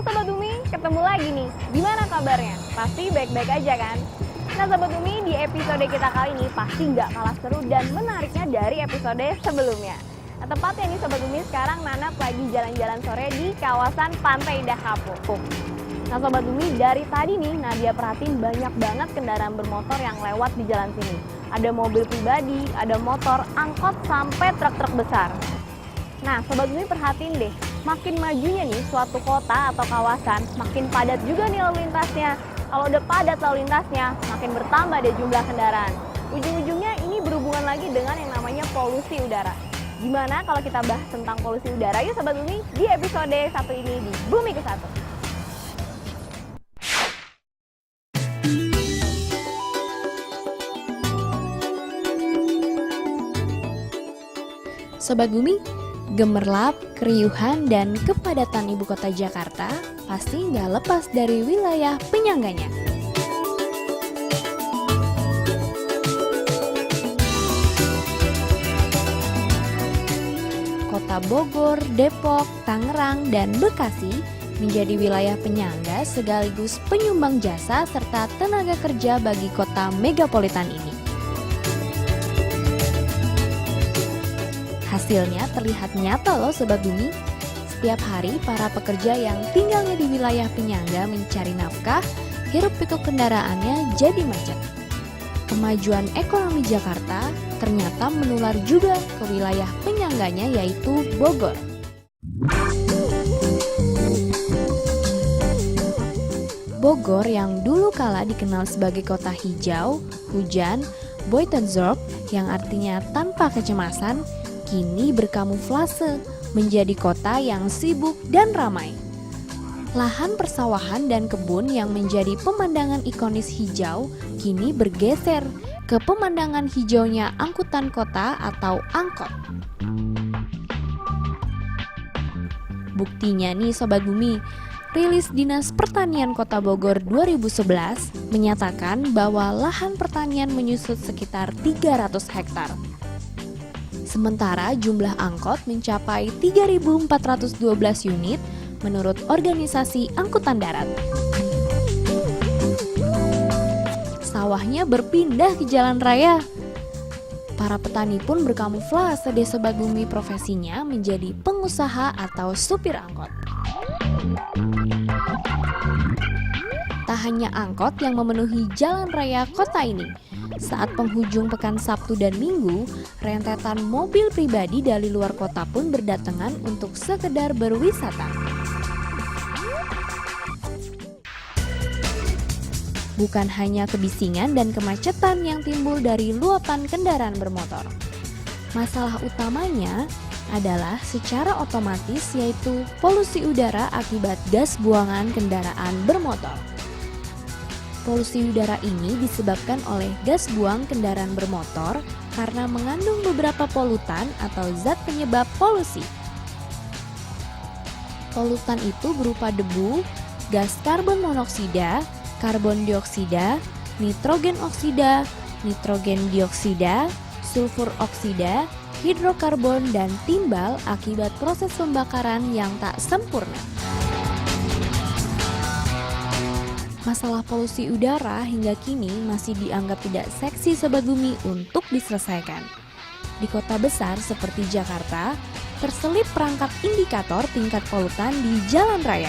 Sobat Umi, ketemu lagi nih. Gimana kabarnya? Pasti baik-baik aja kan? Nah Sobat Umi, di episode kita kali ini pasti nggak kalah seru dan menariknya dari episode sebelumnya. Nah tepatnya nih Sobat Umi, sekarang Nanat lagi jalan-jalan sore di kawasan Pantai Indah Kapuk. Nah Sobat Umi, dari tadi nih Nadia perhatiin banyak banget kendaraan bermotor yang lewat di jalan sini. Ada mobil pribadi, ada motor, angkot, sampai truk-truk besar. Nah Sobat Umi perhatiin deh, makin majunya nih suatu kota atau kawasan, makin padat juga nih lalu lintasnya. Kalau udah padat lalu lintasnya, makin bertambah deh jumlah kendaraan. Ujung-ujungnya ini berhubungan lagi dengan yang namanya polusi udara. Gimana kalau kita bahas tentang polusi udara? Yuk Sobat Bumi, di episode 1 ini di Bumi ke 1. Sobat Bumi, gemerlap, keriuhan, dan kepadatan ibu kota Jakarta pasti nggak lepas dari wilayah penyangganya. Kota Bogor, Depok, Tangerang, dan Bekasi menjadi wilayah penyangga sekaligus penyumbang jasa serta tenaga kerja bagi kota megapolitan ini. Hasilnya terlihat nyata loh Sobat Bumi. Setiap hari para pekerja yang tinggalnya di wilayah penyangga mencari nafkah, hiruk pikuk kendaraannya jadi macet. Kemajuan ekonomi Jakarta ternyata menular juga ke wilayah penyangganya yaitu Bogor. Bogor yang dulu kala dikenal sebagai kota hijau, hujan, Buitenzorg yang artinya tanpa kecemasan, kini berkamuflase menjadi kota yang sibuk dan ramai. Lahan persawahan dan kebun yang menjadi pemandangan ikonis hijau kini bergeser ke pemandangan hijaunya angkutan kota atau angkot. Buktinya nih Sobat Bumi, rilis Dinas Pertanian Kota Bogor 2011 menyatakan bahwa lahan pertanian menyusut sekitar 300 hektar. Sementara jumlah angkot mencapai 3.412 unit menurut organisasi angkutan darat. Sawahnya berpindah ke jalan raya. Para petani pun berkamuflase deh Sobat Bumi profesinya menjadi pengusaha atau supir angkot. Tak hanya angkot yang memenuhi jalan raya kota ini. Saat penghujung pekan Sabtu dan Minggu, rentetan mobil pribadi dari luar kota pun berdatangan untuk sekedar berwisata. Bukan hanya kebisingan dan kemacetan yang timbul dari luapan kendaraan bermotor. Masalah utamanya adalah secara otomatis yaitu polusi udara akibat gas buangan kendaraan bermotor. Polusi udara ini disebabkan oleh gas buang kendaraan bermotor karena mengandung beberapa polutan atau zat penyebab polusi. Polutan itu berupa debu, gas karbon monoksida, karbon dioksida, nitrogen oksida, nitrogen dioksida, sulfur oksida, hidrokarbon, dan timbal akibat proses pembakaran yang tak sempurna. Masalah polusi udara hingga kini masih dianggap tidak seksi Sobat Bumi untuk diselesaikan. Di kota besar seperti Jakarta, terselip perangkat indikator tingkat polutan di jalan raya.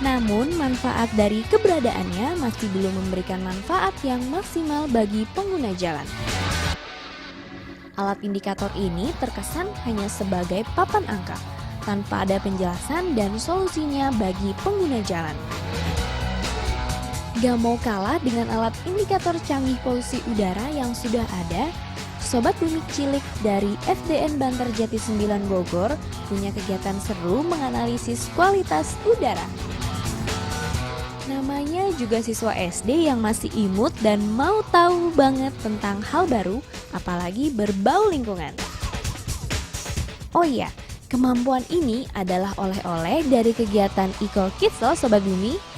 Namun, manfaat dari keberadaannya masih belum memberikan manfaat yang maksimal bagi pengguna jalan. Alat indikator ini terkesan hanya sebagai papan angka, tanpa ada penjelasan dan solusinya bagi pengguna jalan. Gak mau kalah dengan alat indikator canggih polusi udara yang sudah ada, Sobat Bumi Cilik dari FDN Bantar Jati 9 Bogor punya kegiatan seru menganalisis kualitas udara. Namanya juga siswa SD yang masih imut dan mau tahu banget tentang hal baru, apalagi berbau lingkungan. Oh iya, kemampuan ini adalah oleh-oleh dari kegiatan Eco Kids loh Sobat Bumi.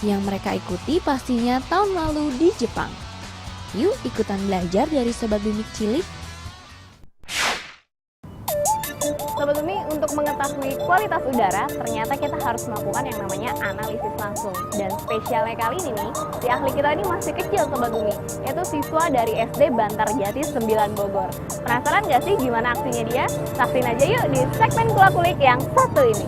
Yang mereka ikuti pastinya tahun lalu di Jepang. Yuk ikutan belajar dari Sobat Bumi Cilik. Sobat Bumi, untuk mengetahui mengetahui kualitas udara, ternyata kita harus melakukan yang namanya analisis langsung. Dan spesialnya kali ini nih, si ahli kita ini masih kecil Sobat Bumi, yaitu siswa dari SD Bantarjati 9 Bogor. Penasaran gak sih gimana aksinya dia? Saksiin aja yuk di segmen Kulik yang satu ini.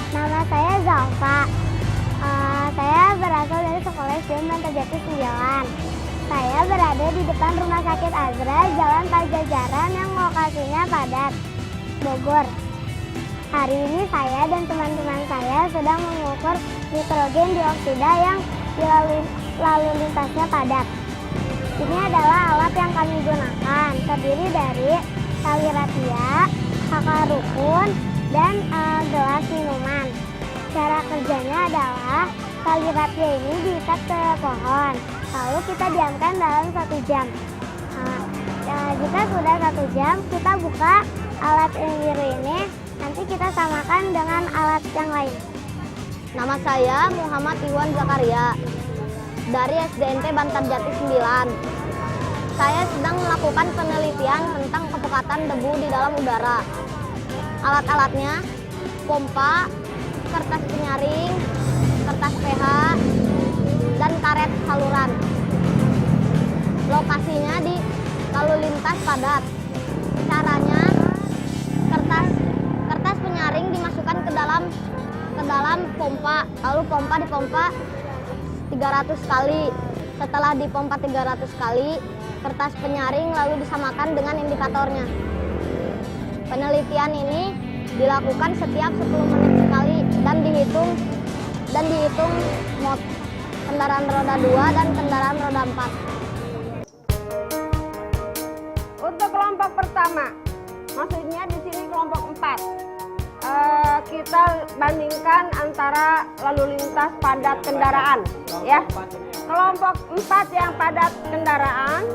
Nama saya Zalfa. Saya berasal dari sekolah SD Bantarjati 9. Saya berada di depan Rumah Sakit Azra, Jalan Pajajaran yang lokasinya padat, Bogor. Hari ini saya dan teman-teman saya sedang mengukur nitrogen dioksida yang lalu lintasnya padat. Ini adalah alat yang kami gunakan, terdiri dari tali raffia, kakak rukun, dan gelas minuman. Cara kerjanya adalah tali raffia ini diikat ke pohon, lalu kita diamkan dalam 1 jam. Jika sudah 1 jam, kita buka alat yang biru ini, nanti kita samakan dengan alat yang lain. Nama saya Muhammad Iwan Zakaria dari SDNT Bantarjati 9. Saya sedang melakukan penelitian tentang kepekatan debu di dalam udara. Alat-alatnya pompa, kertas penyaring, kertas pH, dan karet saluran. Lokasinya di lalu lintas padat. Caranya kertas penyaring dimasukkan ke dalam pompa, lalu dipompa 300 kali. Setelah dipompa 300 kali, kertas penyaring lalu disamakan dengan indikatornya. Penelitian ini dilakukan setiap 10 menit sekali dan dihitung mod kendaraan roda 2 dan kendaraan roda 4. Untuk kelompok pertama, maksudnya di sini kelompok 4. Kita bandingkan antara lalu lintas padat kendaraan, ya. Kelompok 4 yang padat kendaraan,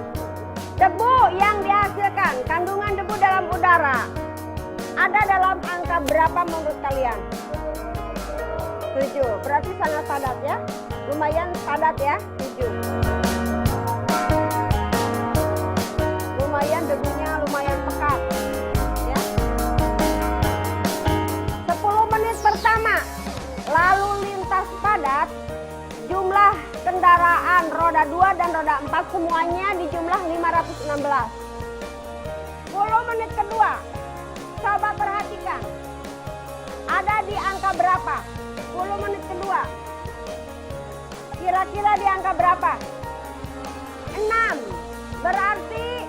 debu yang dihasilkan, kandungan debu dalam udara ada dalam angka berapa menurut kalian? 7. Berarti sangat padat ya. Lumayan padat ya, 7. Lumayan debunya lumayan pekat. Ya. 10 menit pertama lalu lintas padat, jumlah kendaraan roda 2 dan roda 4 semuanya di jumlah 516. 10 menit kedua, coba perhatikan, ada di angka berapa? 10 menit kedua, kira-kira di angka berapa? 6, berarti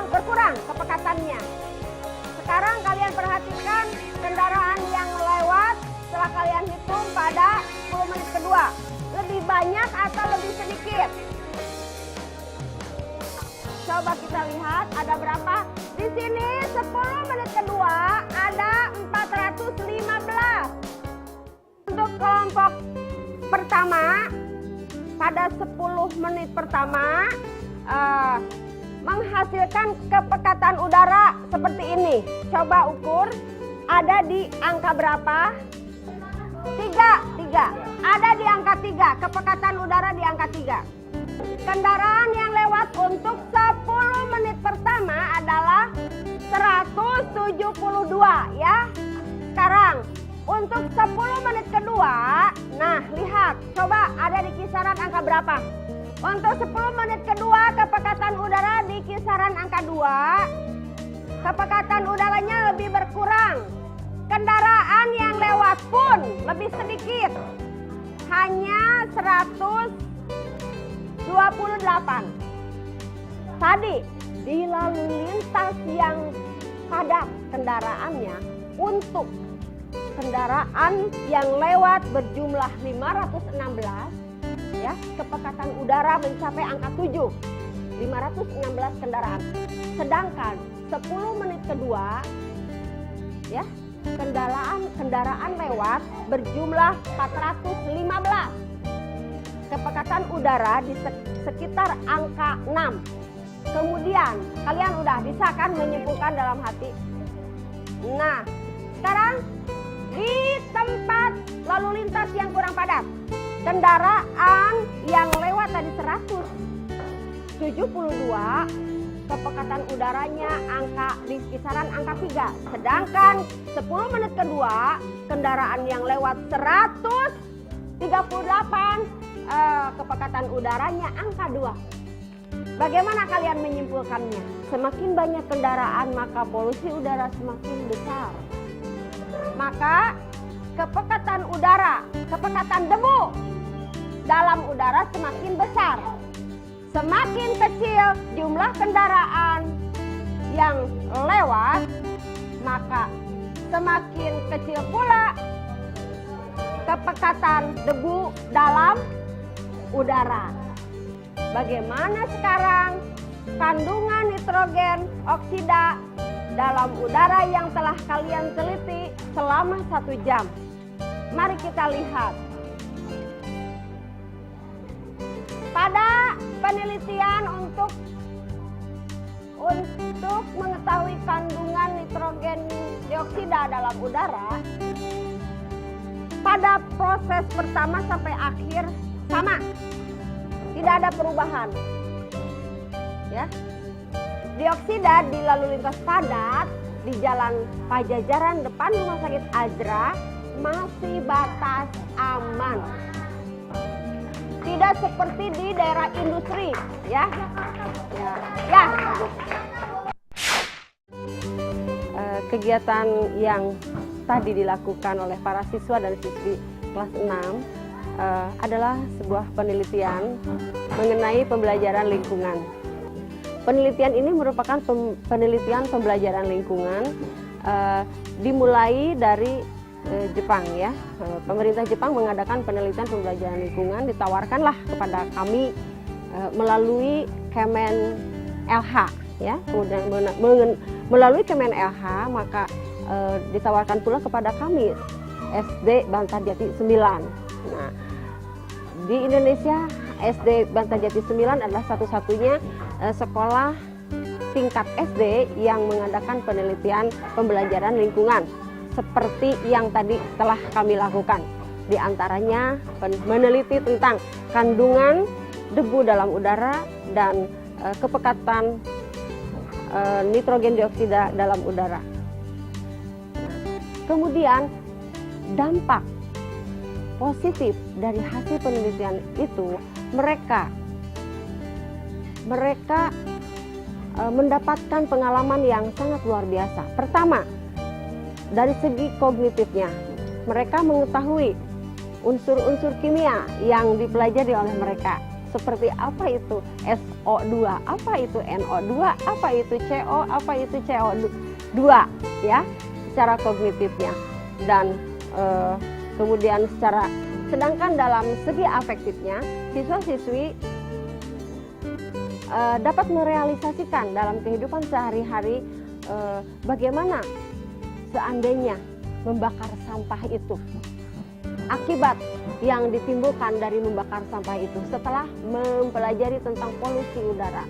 berkurang kepekatannya. Sekarang kalian perhatikan kendaraan yang lewat setelah kalian hitung pada 10 menit kedua, lebih banyak atau lebih sedikit? Coba kita lihat ada berapa? Di sini 10 menit kedua ada 415. Untuk kelompok pertama, pada 10 menit pertama menghasilkan kepekatan udara seperti ini. Coba ukur, ada di angka berapa? 3. Ada di angka 3, kepekatan udara di angka 3. Kendaraan yang lewat untuk 10 menit pertama adalah 172 ya. Sekarang untuk 10 menit kedua, nah lihat, coba ada di kisaran angka berapa? Untuk 10 menit kedua kepekatan udara di kisaran angka 2. Kepekatan udaranya lebih berkurang. Kendaraan yang lewat pun lebih sedikit. Hanya 128. Tadi di lalu lintas yang padat kendaraannya, untuk kendaraan yang lewat berjumlah 516 ya, kepekatan udara mencapai angka 7. 516 kendaraan. Sedangkan 10 menit kedua ya, kendaraan lewat berjumlah 415. Kepekatan udara di sekitar angka 6. Kemudian kalian udah bisa kan menyimpulkan dalam hati. Nah, sekarang di tempat lalu lintas yang kurang padat, kendaraan yang lewat tadi 172, kepekatan udaranya di kisaran angka 3. Sedangkan 10 menit kedua, kendaraan yang lewat 138, kepekatan udaranya angka 2. Bagaimana kalian menyimpulkannya? Semakin banyak kendaraan maka polusi udara semakin besar. Maka kepekatan debu dalam udara semakin besar. Semakin kecil jumlah kendaraan yang lewat, maka semakin kecil pula kepekatan debu dalam udara. Bagaimana sekarang kandungan nitrogen oksida dalam udara yang telah kalian teliti selama 1 jam? Mari kita lihat. Pada penelitian untuk mengetahui kandungan nitrogen dioksida dalam udara, pada proses pertama sampai akhir sama, tidak ada perubahan. Ya, dioksida di lalu lintas padat di Jalan Pajajaran depan Rumah Sakit Azra masih batas aman. Tidak seperti di daerah industri, ya. Kegiatan yang tadi dilakukan oleh para siswa dan siswi kelas 6 adalah sebuah penelitian mengenai pembelajaran lingkungan. Penelitian ini merupakan penelitian pembelajaran lingkungan dimulai dari Jepang, ya. Pemerintah Jepang mengadakan penelitian pembelajaran lingkungan, ditawarkanlah kepada kami melalui Kemen LH, ya. Kemudian melalui Kemen LH maka ditawarkan pula kepada kami SD Bantarjati 9. Nah, di Indonesia SD Bantarjati 9 adalah satu-satunya sekolah tingkat SD yang mengadakan penelitian pembelajaran lingkungan seperti yang tadi telah kami lakukan. Di antaranya meneliti tentang kandungan debu dalam udara dan kepekatan nitrogen dioksida dalam udara. Kemudian dampak positif dari hasil penelitian itu, mereka mendapatkan pengalaman yang sangat luar biasa. Pertama, dari segi kognitifnya, mereka mengetahui unsur-unsur kimia yang dipelajari oleh mereka. Seperti apa itu SO2, apa itu NO2, apa itu CO, apa itu CO2, ya, secara kognitifnya. Dan kemudian sedangkan dalam segi afektifnya, siswa-siswi dapat merealisasikan dalam kehidupan sehari-hari bagaimana seandainya membakar sampah itu, akibat yang ditimbulkan dari membakar sampah itu setelah mempelajari tentang polusi udara.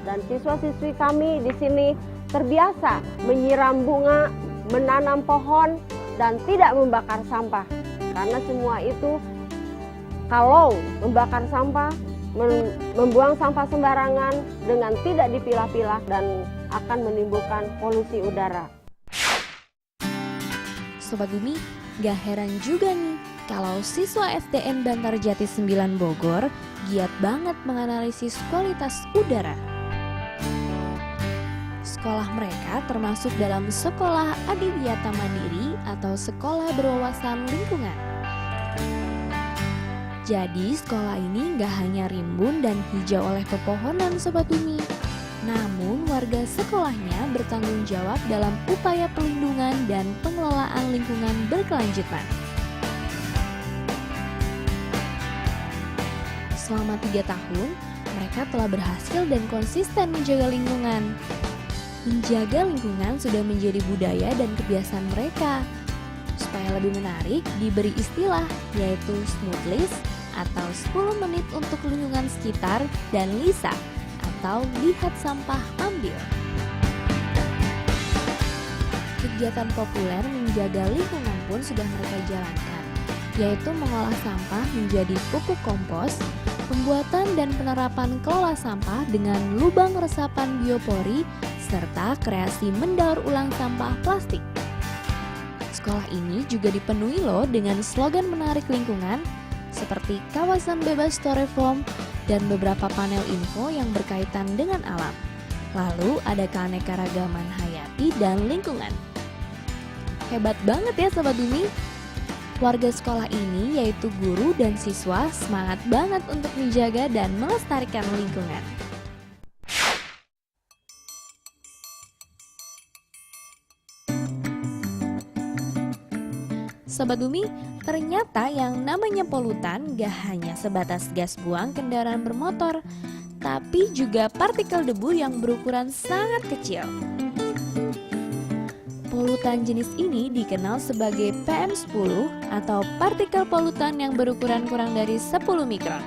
Dan siswa-siswi kami di sini terbiasa menyiram bunga, menanam pohon, dan tidak membakar sampah. Karena semua itu, kalau membakar sampah, membuang sampah sembarangan dengan tidak dipilah-pilah dan akan menimbulkan polusi udara. Sobat Bumi, gak heran juga nih kalau siswa SDN Bantarjati 9 Bogor giat banget menganalisis kualitas udara. Sekolah mereka termasuk dalam sekolah adiwiyata mandiri atau sekolah berwawasan lingkungan. Jadi sekolah ini gak hanya rimbun dan hijau oleh pepohonan Sobat Bumi, namun warga sekolahnya bertanggung jawab dalam upaya pelindungan dan pengelolaan lingkungan berkelanjutan. Selama 3 tahun, mereka telah berhasil dan konsisten menjaga lingkungan. Menjaga lingkungan sudah menjadi budaya dan kebiasaan mereka. Supaya lebih menarik, diberi istilah yaitu smooth list atau 10 menit untuk lingkungan sekitar dan lisa atau lihat sampah ambil. Kegiatan populer menjaga lingkungan pun sudah mereka jalankan, yaitu mengolah sampah menjadi pupuk kompos, pembuatan dan penerapan kelola sampah dengan lubang resapan biopori, serta kreasi mendaur ulang sampah plastik. Sekolah ini juga dipenuhi loh dengan slogan menarik lingkungan seperti kawasan bebas styrofoam dan beberapa panel info yang berkaitan dengan alam. Lalu ada keanekaragaman hayati dan lingkungan. Hebat banget ya Sobat Bumi. Warga sekolah ini yaitu guru dan siswa semangat banget untuk menjaga dan melestarikan lingkungan. Sobat Bumi, ternyata yang namanya polutan gak hanya sebatas gas buang kendaraan bermotor, tapi juga partikel debu yang berukuran sangat kecil. Polutan jenis ini dikenal sebagai PM10 atau partikel polutan yang berukuran kurang dari 10 mikron.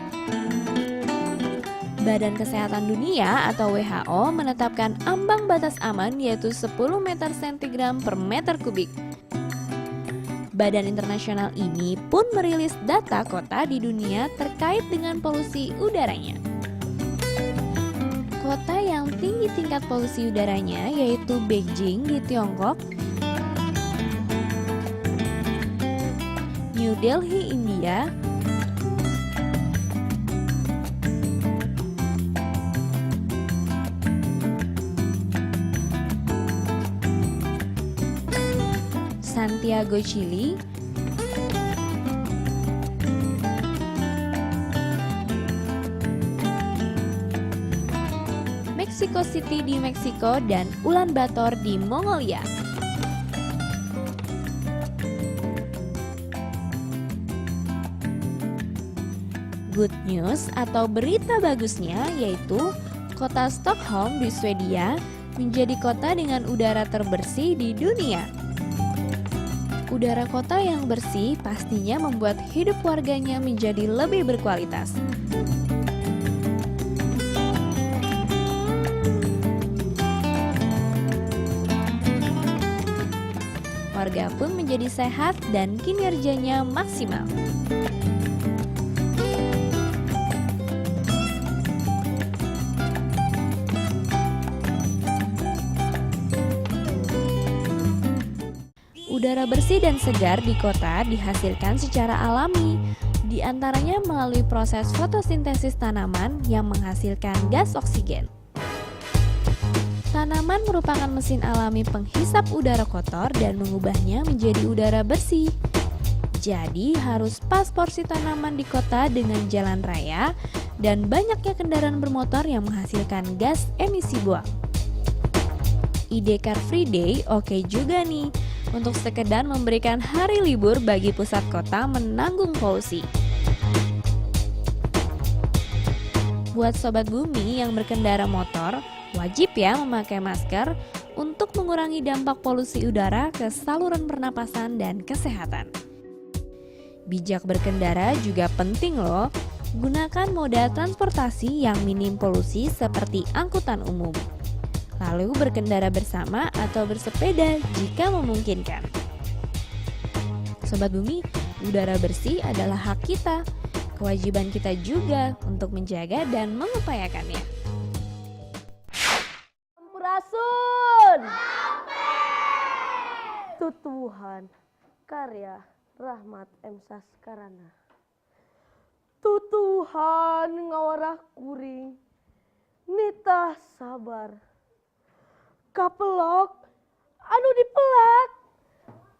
Badan Kesehatan Dunia atau WHO menetapkan ambang batas aman yaitu 10 meter sentigram per meter kubik. Badan internasional ini pun merilis data kota di dunia terkait dengan polusi udaranya. Kota yang tinggi tingkat polusi udaranya yaitu Beijing di Tiongkok, New Delhi, India, Santiago, Chili, Mexico City di Meksiko, dan Ulaanbaatar di Mongolia. Good news atau berita bagusnya yaitu kota Stockholm di Swedia menjadi kota dengan udara terbersih di dunia. Udara kota yang bersih pastinya membuat hidup warganya menjadi lebih berkualitas. Warga pun menjadi sehat dan kinerjanya maksimal. Udara bersih dan segar di kota dihasilkan secara alami, di antaranya melalui proses fotosintesis tanaman yang menghasilkan gas oksigen. Tanaman merupakan mesin alami penghisap udara kotor dan mengubahnya menjadi udara bersih. Jadi harus pas porsi tanaman di kota dengan jalan raya dan banyaknya kendaraan bermotor yang menghasilkan gas emisi buang. Ide Car Free Day oke juga nih untuk sekedar memberikan hari libur bagi pusat kota menanggung polusi. Buat Sobat Bumi yang berkendara motor, wajib ya memakai masker untuk mengurangi dampak polusi udara ke saluran pernapasan dan kesehatan. Bijak berkendara juga penting loh. Gunakan moda transportasi yang minim polusi seperti angkutan umum. Lalu berkendara bersama atau bersepeda jika memungkinkan. Sobat Bumi, udara bersih adalah hak kita. Kewajiban kita juga untuk menjaga dan mengupayakannya. Sampurasun. Tutuhan karya Rahmat M. Saskarana. Tutuhan ngawarah kuring nitah sabar. Kapelok anu dipelak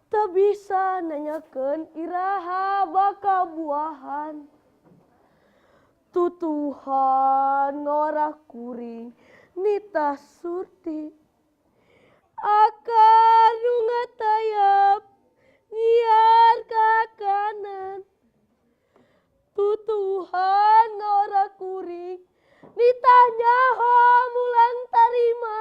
tak bisa nanyakeun iraha baka buahan. Tutuhan ngawarah kuring nitah surti akar nu ngatayap nyiar ka kanan. Tutuhan ngawarah kuring nitah nyaho mulang tarima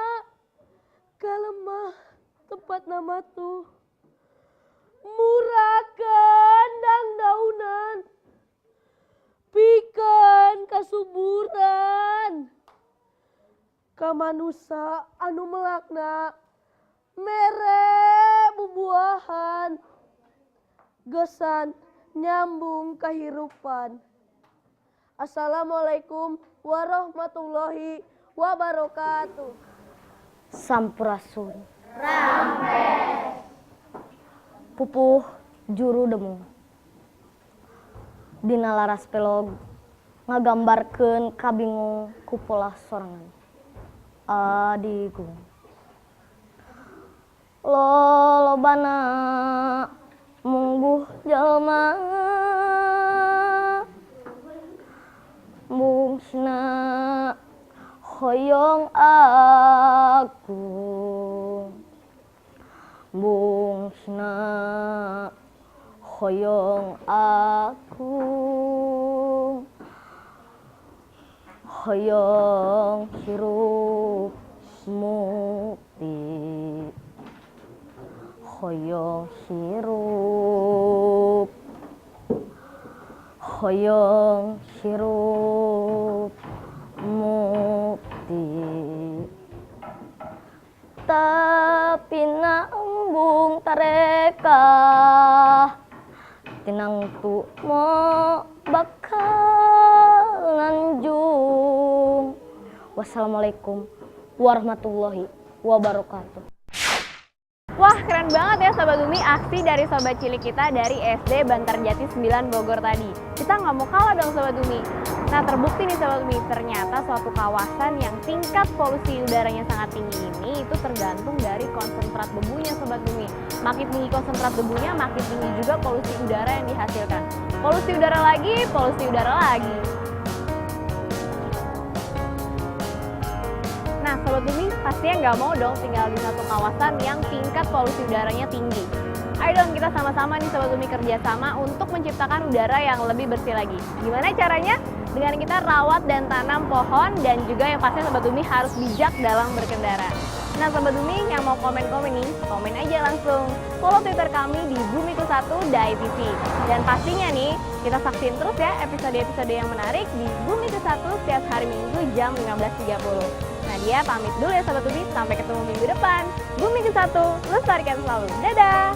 ka manusia anu melakna mere bubuahan gesan nyambung kehidupan. Assalamualaikum warahmatullahi wabarakatuh. Sampurasun. Pupuh juru demu. Dina laras pelog ngagambarkeun kabingung ku pola sorangan. Adigung. Lolobana mungguh jalma mungsna hoyong aku bungsna hoyong aku hoyong hirup mukti hoyong hirup mukti tapi nambung tareka tinang tu mo bakal nanjung. Wassalamualaikum warahmatullahi wabarakatuh. Wah, keren banget ya Sobat Bumi aksi dari Sobat Cilik kita dari SD Bantar Jati 9 Bogor tadi. Kita nggak mau kalah dong Sobat Bumi. Nah, terbukti nih Sobat Bumi, ternyata suatu kawasan yang tingkat polusi udaranya sangat tinggi ini itu tergantung dari konsentrat debunya Sobat Bumi. Makin tinggi konsentrat debunya, makin tinggi juga polusi udara yang dihasilkan. Polusi udara lagi. Nah, Sobat Bumi pastinya nggak mau dong tinggal di satu kawasan yang tingkat polusi udaranya tinggi. Ayo dong kita sama-sama nih Sobat Bumi kerjasama untuk menciptakan udara yang lebih bersih lagi. Gimana caranya? Dengan kita rawat dan tanam pohon dan juga yang pasti Sobat Bumi harus bijak dalam berkendara. Nah Sobat Bumi yang mau komen-komen nih, komen aja langsung. Follow Twitter kami di Bumiku1.tv. Dan pastinya nih, kita saksiin terus ya episode-episode yang menarik di Bumiku1 setiap hari Minggu jam 15.30. Nadia pamit dulu ya Sobat Bumi, sampai ketemu minggu depan. Bumiku1, lestarikan selalu. Dadah!